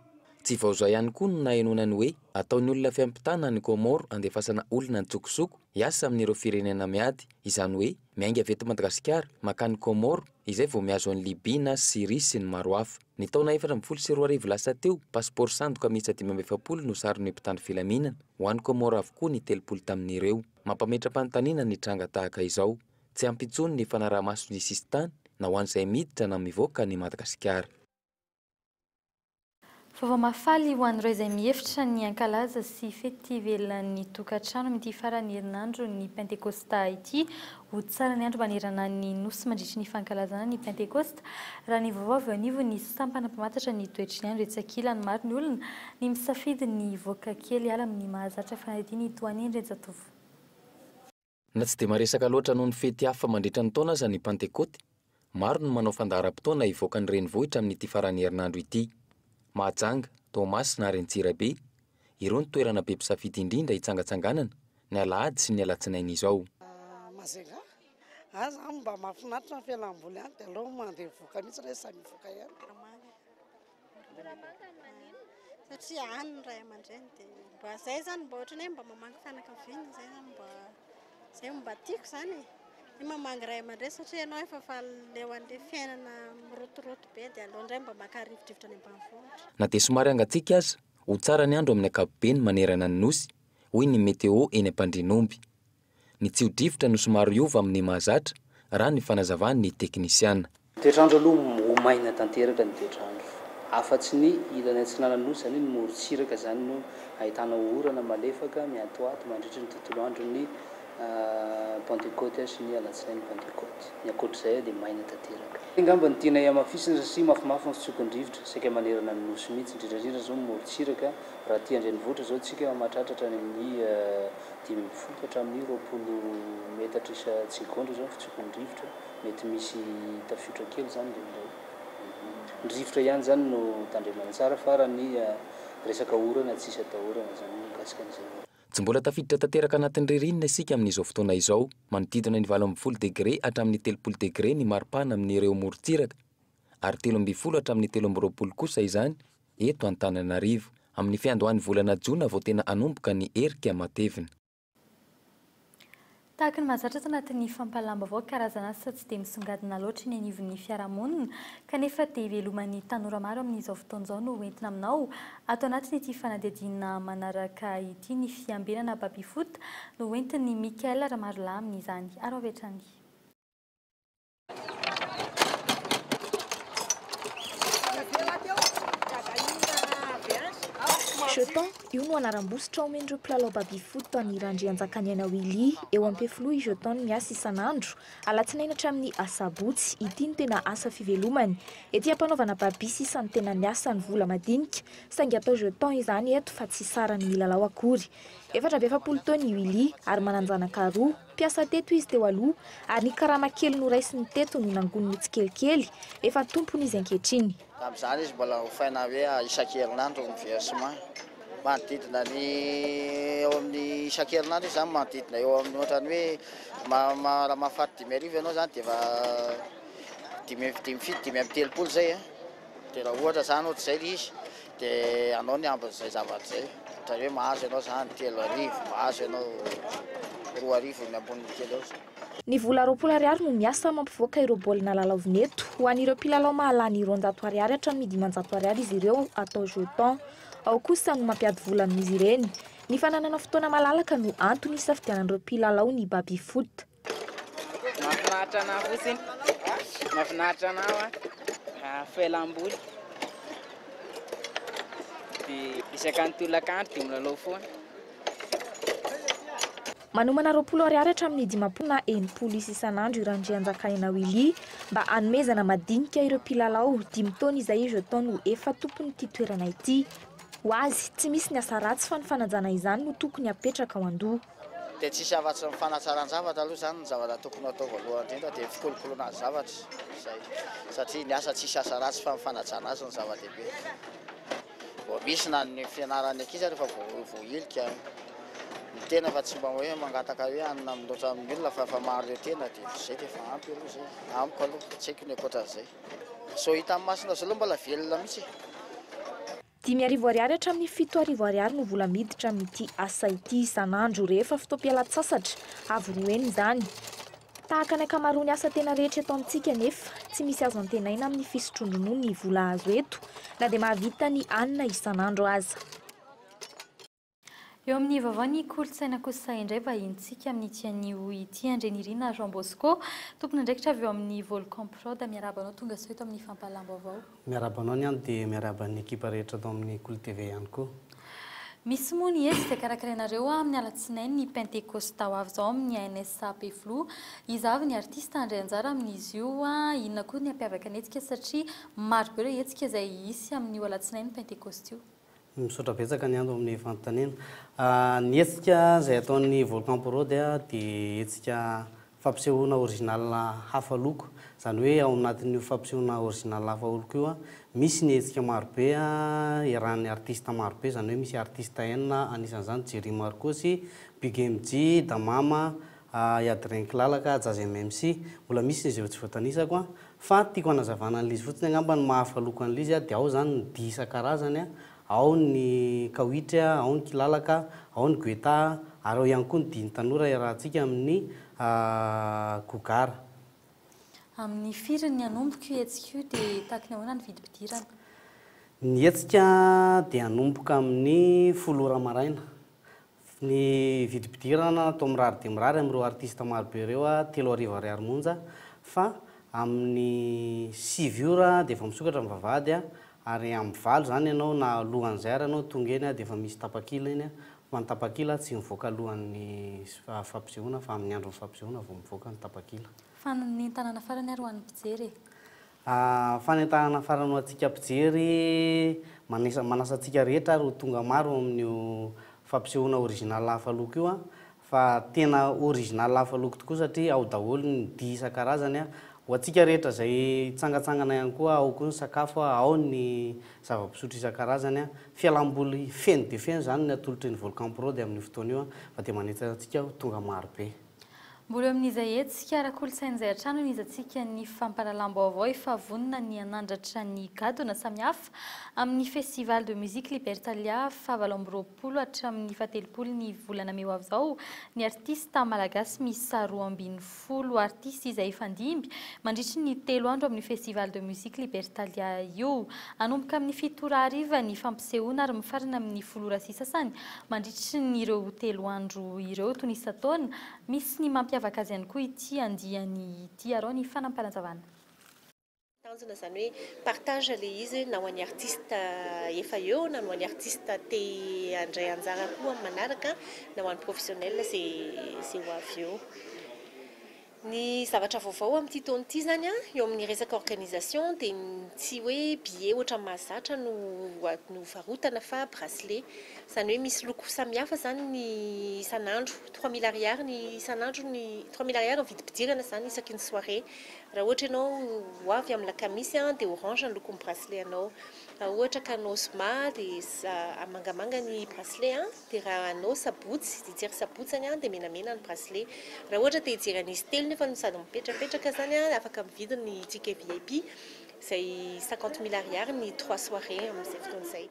tsy vaozao ihany koa no nahenonany hoe ataony olona fiampitana ny Komoro andefasana olona nitsokosoko hiasa amin'ireo firenena miady izany hoe miainga avy eto Madagasikara makany Komoro izay vao miazo an'ny Libia na Syria sy ny maro hafa ny taona 2012 lasa teo pasiporo sandoka miisa 570 no saron'ny mpitandro filaminana ho an'ny Komoro avokoa ny 30 tamin'ireo mampametra-panontaniana ny tranga tahaka izao tsy ampitsony ny fanaraha-maso ny sistany na ho an'izay miditra na mivoaka ny Madagasikara. Vaovao mafaly ho an'ireo izay mihefitra ny ankalaza sy festivalan'ny tokantrano amin'ity farany herinandro ny Pentecosta ity ho tsara ny andro manerana ny nosy mandritry ny fankalazana ny Pentecosta raha ny vaovao avy anivo ny sampana mpamatatra ny toetry ny andro etsakila ny maro ny olona ny misafidy ny voaka kely ala amin'ny mahazatra fanadiny toan'ny Renjatovo. Na tsy dia maresaka loatra noho ny fety hafa mandritra ny taona aza ny Pentecote maro no manao fandaharam-potoana hivoaka ny renivohitra amin'ity farany herinandro ity Mahajanga, Thomas na Rentsirabe ireo ny toerana be mpisafidy indrindra hitsangatsanganana ny alahady sy ny alatsinainy izao. Mazanga aza mba mahafinaritra ny fialamboly any dia aleo mandeha voaka mihitsy rehefa samy voaka ihany. Satria any ny ray aman-dreny dia mba zay zany mba ohatra ny hoe mba mamangy fianakaviana zay zany mba tiako zany ny mamangy ray aman-dreny satria ianao efa faleo an'ilay fiainana mirotoroto be dia aleo indray mba maka rivodrivotra any ambanivohitra. Na dia somary angatsiaka aza ho tsara ny andro amin'ny ankapobeny manerana ny nosy hoy ny meteo eny Ampandrinomby. Ny tsiodrivotra no somary iova amin'ny mahazatra raha ny fanazavany ny teknisiana. Toetrandro aloha ho maina tanteraka ny toetrandro afa-tsy ny ilana tsinana nosy zany ny morotsiraka zany no ahitana orana malefaka miatoato mandritra ny tontolo andro ny Pentecôte sy ny alatsinainy Pentecôte. Ny ankoatr'izay dia maina tanteraka. Angamba ny tianay amafisina sy mafimafy ny tsokon-drivotra saika manerana ny nosy mihitsy indrindrandrindra zao morontsiraka raha tia andrenivohitra zao tsika mahatratratra any amin'ny 10 hatramin'ny 20 metatra isa-tsekondra zao fitsokon-drivotra mety misy tafiotra kely zany ndraindray. Ny rivotra ihany zany no tandremana tsara fa raha ny resaka orana tsisy atahorana zany mikasika an'izay. Tsy mbola tafiditra tanteraka anatin'ny ririnina isika amin'izao fotoana izao, manodidina ny 20 degré hatramin'ny 30 degré ny maripana amin'ireo morontsiraka ary 13 hatramin'ny 20 kosa izany eto Antananarivo. Amin'ny fiandohan'ny volana Jona vao tena anomboka ny erika matevina. Tahaka ny mahazatra tanatin'ny fampalam-baovao karazana asa tsy dia misongadina loatra ny anivon'ny fiarahamonina kanefa dia iveloman'ny tanora maro amin'izao fotoan'izao no entina aminao atao anatin'ity fanadihadiana manaraka ity ny fiambenana baby foot no entin'ny Mikael Ramarla amin'izany. Aro avetrany. Jeton, io no anaram-bositra omendreo mpilalao baby foot any Randrianjakaniana Willy eo am-piafilo i Jeton miasa isan'andro alatsinainy hatramin'ny asabotsy. Ity no tena asa fivelomany. Ety ampanaovana baby sisa ny tena miasa ny vola madinika saingy atao Jeton izany eto fa tsy sara ny milalao akory. 4 taona i Willy ary mananjanaka 2 mpiasa teto izy teo aloha ary ny karama kely no raisiny teto no nangoniny tsikelikely efa tompony izy ankehitriny. Amin'izany izy mbola hofaina hoe isan-kerinandro ny versement. Manodidina ny eo amin'ny isan-kerinandro izy zany manodidina eo amin'ny ohatrany hoe raha mahafaty 5,000 ianao zany dia efa 5,30 zay. Dia raha ohatra zany ohatra izay izy dia anao ny ambin'izay zavatra zay. Ohatra hoe mahazo ianao zany 3,000, mahazo ianao 2,000 ny amboniny kely eo. Ny vola 20 ariary no miasa mampivoaka ireo baolina lalaovineto ho an'ireo mpilalao mahalany 200 ariary hatramin'ny 500 ariary izy ireo atao Jeton. Ao kosa no mampiady vola amin'izy ireny. Ny fananana fotoana malalaka no antony isafidianan'ireo mpilalao ny baby foot. Mahafinaritra anahy fotsiny, mahafinaritra anahy felam-boly. Dia isaka ny tolakandro dia milalao foana. Manomana 20 ariary hatramin'ny 50 na 80 isan'andro i Randrianjakaniana Willy mba hanomezana madinika ireo mpilalao 5 taona izay Jeton no efa tompon'ity toerana ity. Ho azy tsy misy ny asa ratsy fa ny fanajana izany no tokony apetraka ao an-doha. Dia tsisy afa-tsy ny fanatsaran-javatra aloha zany ny zavatra tokony atao voalohany indrindra dia fikolokoloana zavatra izay satria ny asa tsisy asa ratsy fa ny fanajana azy ny zava-dehibe. Vao misy na ny fianaran'ny ankizy rehefa voailika ny tena fa tsy mba hoe mangataka hoe anina miloatra amin'ny olona fa maro ilay tena dia izay dia efa ampy aloha izay. Amiko aloha tsy haiko ny ankoatran'izay. So hita amin'ny masina zao aloha mbola velona mihitsy. 10,000 ariary hatramin'ny 7,000 ariary no vola miditra amin'ity asa ity isan'andro rehefa fotoam-pialan-tsasatra avy roeny izany. Tahaka ny ankamaroany asa tena rehetra eto amintsika nefa tsy misy azo antenaina amin'ny fisotrondronoa ny vola azo eto na dia mahavita ny anina isan'andro aza. Eo amin'ny vaovao ny kolontsaina kosa indray vahintsika amin'ny tian'io ity Andrenirina Jean Bosco tompony andraikitra avy eo amin'ny Volcan Prod miarabanao tonga sao eto amin'ny fampalam-baovao. Miarabanao ny any dia miaraban'ny ekipa rehetra atao amin'ny Kolo TV ihany koa. Misy moa ny ezy dia karakarainareo amin'ny alatsinainy ny Pentecosta ho avy zao amin'ny ANSA Peflo. Izy avy ny artista Andray Anjara amin'izy io inona koa ny ampiavaka anetsika satria maro be ireo hetsika izay hisy amin'ny alatsinainy Pentecosta io. Misaotra betsaka ny andro amin'ny fanontaniana. Ny hetsika izay ataon'ny Volcan Prod dia hetsika fampisehoana original hafa loko. Izany hoe ao anatin'io fampisehoana original hafa loko io misy ny hetsika marobe iarahan'ny artista marobe. Izany hoe misy artista enina anisan'izany Jerry Marcos, Big MG, Damama, Adrien Kilalaka, Jazz MMC. Mbola misy izay tsy voatanisako fa tiako hanazavana an'izy fotsiny angamba ny mahafa loko an'izy dia ao zany ny dihy isan-karazany ao ny Kawitry, ao ny Kilalaka, ao ny Guetta, ary ao ihany koa ny dihy tanora iarahantsika amin'ny Gogara. Amin'ny firy ny anomboka io hetsika io dia tahaka ny ahoana ny vidim-pidirana? Ny hetsika dia anomboka amin'ny 10 ora maraina. Ny vidim-pidirana atao mirary dia mirary amin'ireo artista marobe ireo 3,000 ariary monja fa amin'ny 7 ora dia efa misokatra amin'ny vavahady ary amin'ny valo zany ianao na alohan'izay ary ianao tonga eny dia efa misy tapakila eny fa ny tapakila tsy mivoaka alohan'ny fampisehoana fa amin'ny andro ny fampisehoana vao mivoaka ny tapakila. Fa ny tanàna farany ary ho an'ny mpijery fanentanana farany ho antsika mpijery manasa antsika rehetra ary ho tonga maro amin'io fampisehoana original hafa loko io a fa tena original hafa loko tokoa satria ao daholo ny dia isan-karazany a ho antsika rehetra izay tsangatsangana ihany koa ao koa ny sakafo ao ny zava-pisotro isan-karazany a fialamboly feno dia feno zany ny atolotry ny volcan pro dia amin'ny fotoana io fa dia manetsa antsika tonga maro be. Mbola eo amin'izay etsika ara-kolontsain'izay hatrano ny izatsika ny famparalambo avao efa vonona ny anandratra ny gadona samihafa amin'ny festival de musique Libertalia fahavalo amby roapolo hatramin'ny fahatelopolo ny volana May avy izao ny artista malagasy miisa 12 artista izay fandimby mandritry ny 3 andro amin'ny festival de musique Libertalia io. Anomboka amin'ny 7 hariva ny fampisehoana ary mifarana amin'ny 10 sasany mandritry ny ireo 3 andro ireo toy ny isan-taona misy ny mampiavaka azy ihany koa ity andiany ity arao ny fanampanan-javana. Tanjona zany hoe partage le izy na ho an'ny artiste efa eo na ho an'ny artiste te handray anjara koa manaraka na ho an'ny professionnel c'est ho avy eo. Ny zavatra vaovao amin'ity taona ity zany a eo amin'ny resaka organisation dia tsy hoe billet ohatra mahazatra no varotana fa bracelet zany hoe misy loko samihafa zany ny isan'andro 3000 ariary ny isan'andro ny 3000 ariary ny vidim-pidirana zany isaky ny soirée. Raha ohatra ianao ho avy amin'ny lakamisy dia orange ny lokon'ny bracelet anao. Raha ohatra ka anao zoma dia mangamanga ny bracelet dia raha anao sabotsy dia hijery sabotsy zany dia menamena ny bracelet. Raha ohatra dia hijery an'izy telo nefa no sady mipetrapetraka zany afaka mividy ny ticket VIP izay 50 000 ariary ny 3 soirées amin'izay fotoan'izay.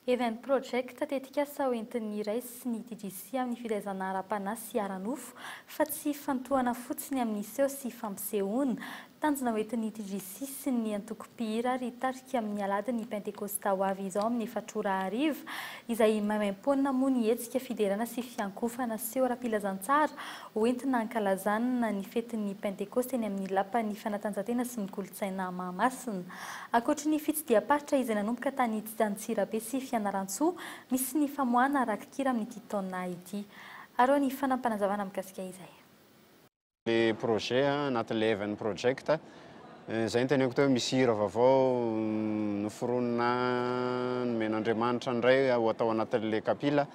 Event project tetika sa hoentin'ny raisy ny DJC amin'ny filaizana ara-panasy ara-nofo fa tsy fantohana fotsiny amin'ny seho sy fampisehoana. Tanjona hoentin'ny DJC sy ny antoko-pihira ary tarika amin'ny aladiny Pentecosta ho avy izao amin'ny 4 hariva izay maimaim-poana moa ny hetsika fiderana sy fiankofana seho ara-pilazantsara hoentina ankalazana ny fetin'ny Pentecosta eny amin'ny lapan'ny fanatanjahantena sy ny kolontsaina Mahamasina. Ankoatry ny fitsidiam-paritra izay nanomboka tany Antsirabe sy Fianarantsoa misy ny famoahana rakikira amin'ny ity taona ity. Arao ny fanampanazavana mikasika izay. Le projet anatin'le event project izay teneniko teo misy hira vaovao noforonina nomen'Andriamanitra ndray ho atao anatin'le kapila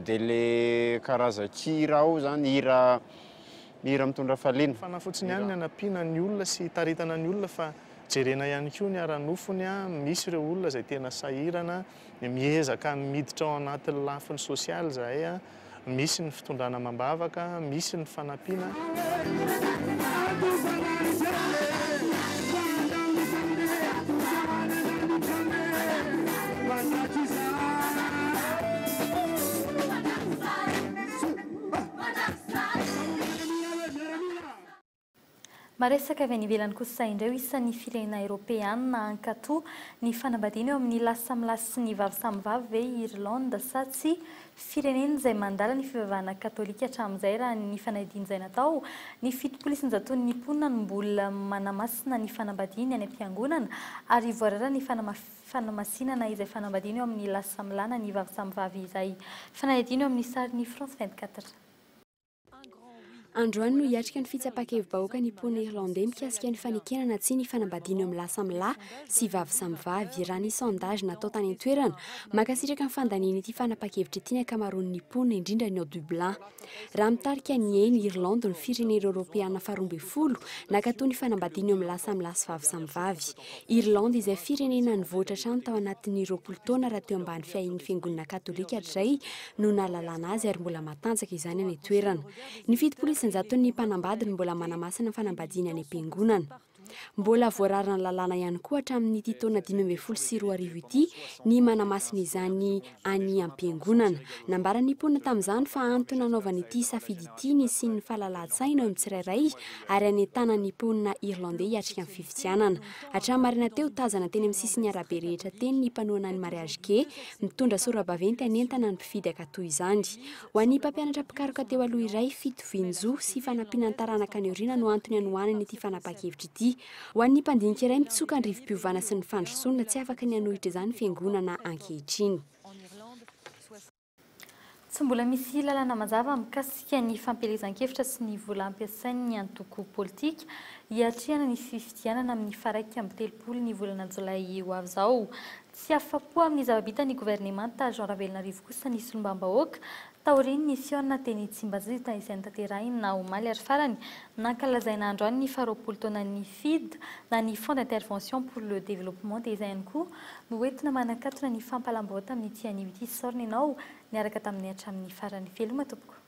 dia le karazan-kira ao zany hira mitondra fahaliana. Fanafotsiny ihany ny anampiana ny olona sy taritana ny olona fa jerena ihany koa ny ara-nofony misy ireo olona izay tena sahirana miezaka miditra ao anatin'ny lafiny sosialy zahay misy ny fitondrana mambavaka, misy ny fanampiana. Maresaka avy any ivelany kosa indreo isan'ny firenena Europeana ankatoa ny fanambadiana eo amin'ny lasamlasy sy ny vavy samy vavy ve Irlande sa tsy firenena izay mandala ny fivavahana katolika hatramin'izay raha ny fanadina izay natao ny fitopolo isan-jaton'ny mponina no mbola manamasina ny fanambadiana any am-piangonana ary voarara ny fanamasinana izay fanambadiana eo amin'ny lasamlana ny vavy samy vavy izay fanadina eo amin'ny sarin'ny France 24. Androany no hiatrika ny fitsapakevim-bahoaka ny mponina irlandais mikasika ny fanekenana tsy ny fanambadiana eo amin'ny lasamlahy sy vavy samy vavy raha ny sondage natao tany an-toerana makasitraka ny fandaniana ity fanapa-kevitra ity ny ankamaroan'ny mponina indrindra ny ao Dublin. Raha mitarika ny eny Irlande ny firenena Europeana faha 12 nakatao ny fanambadiana eo amin'ny lasamlahy sy vavy samy vavy. Irlande izay firenena nivoatra hatrany tao anatin'ny 20 taona raha teo ambany fiahin'ny fiangonana katolika hatray no nahalalana azy ary mbola matanjaka izany any toerana. Ny fitopolo isan-jaton'ny mpanambady mbola manamasina fanambadiana any am-piangonana. Mbola voararana lalàna ihany koa hatramin'ny taona 2024 ity ny manamasina izany any am-piangonana. Nambaran'ny mponina tamin'izany fa antony anaovana ity safidy ity ny sy ny fahalala-tsaina eo amin'ny tsirairay ary anentanan'ny mponina irlandais hiatrika amin'ny fifidianana. Hatramarina teo tazana teny amin'ny sisiny arabe rehetra teny ny mpanoana ny mariage gay mitondra sora-baventy anentana ny mpifidy ankatoy izany. Ho an'ny mpampianatra mpikaroka teo aloha iray fitovianjo sy fanampiana taranaka ny orina no antony anohanany ity fanapa-kevitra ity. Ho an'ny mpandinika iray mitsoka ny rivo-piovana sy ny fandrosoana tsy afaka ny anohitra izany fiangonana ankehitriny. tsy mbola misy lalana mazava mikasika ny fampelezan-kevitra sy ny vola ampiasain'ny antoko politika hiatrehana ny fifidianana amin'ny faraika amby 30 ny volana jolay ho avy izao. Tsy afa-po amin'ny zava-bita ny gouvernemanta Jean Ravelonarivo kosa ny solombavam-bahoaka taoriny ny fiona teny Tsimbazita izay notanterahina omaly ary farany nankalazaina androany ny faharoapolo taona ny FID na ny Fonds d'intervention pour le développement des ihany koa no entina manakatona ny fampalamboata amin'ny tianio ity sorina ianao niaraka tamin'ny hatramin'ny farany veloma tompoko.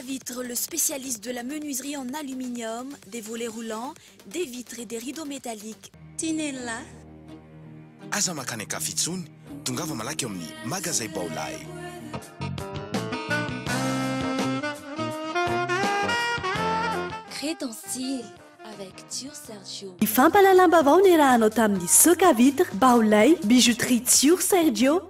Vitre, le spécialiste de la menuiserie en aluminium, des volets roulants, des vitres et des rideaux métalliques. Tinella. Aza makany akafitsony, tongava malaky amin'ny magasin Baolay. Crédensile avec Tur Sergio. Ny fampalalam-bavao ny rahanao tamin'ny Soka Vitre, Baolay, bijouterie Tur Sergio.